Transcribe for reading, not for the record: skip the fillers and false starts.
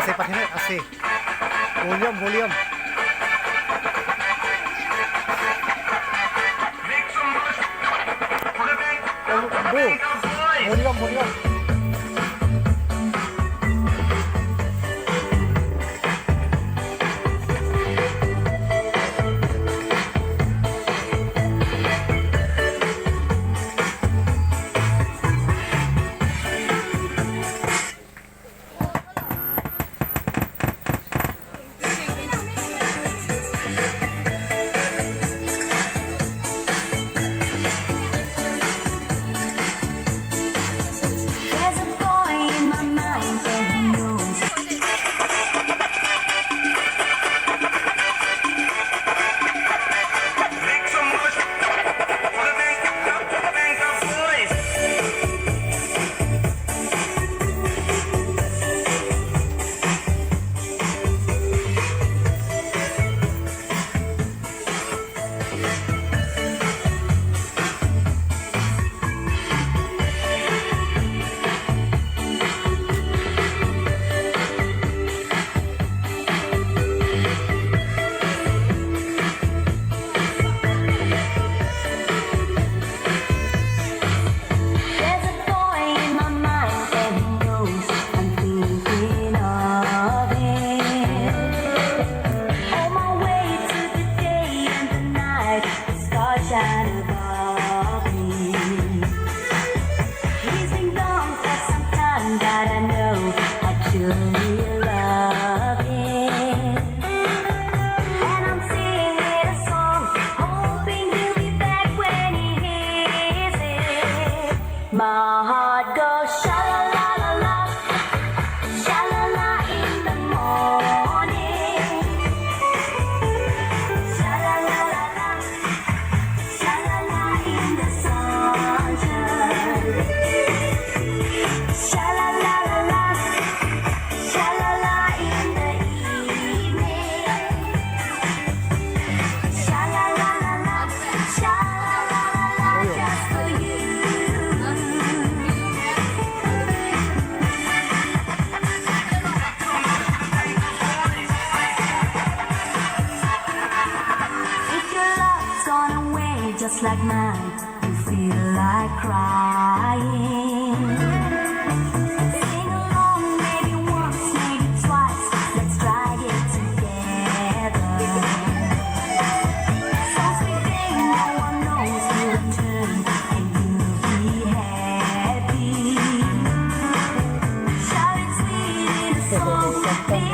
Kasi patinay, kasi. Volume, volume. Volume, volume. There's a boy in my mind and he knows. Make some noise for the Bangkok boys. There's a boy in my mind and he knows I'm thinking of him. On my way to the day and the night, the stars shine above me. He's been gone for some time, but I know I truly love him. And I'm singing a song, hoping he'll be back when he hears it. My heart goes sha la la la la, sha la la in the morning, sha la la la la, sha la la in the sunshine, sha la la la la, sha la la in the evening, sha la la la la, sha la la la la, just for you. If your love's gone away just like mine, you feel like crying. Sing along, maybe once, maybe twice. Let's try it together. So sweet thing, no one knows you return, and you'll be happy. Shout it sweet in a song, baby.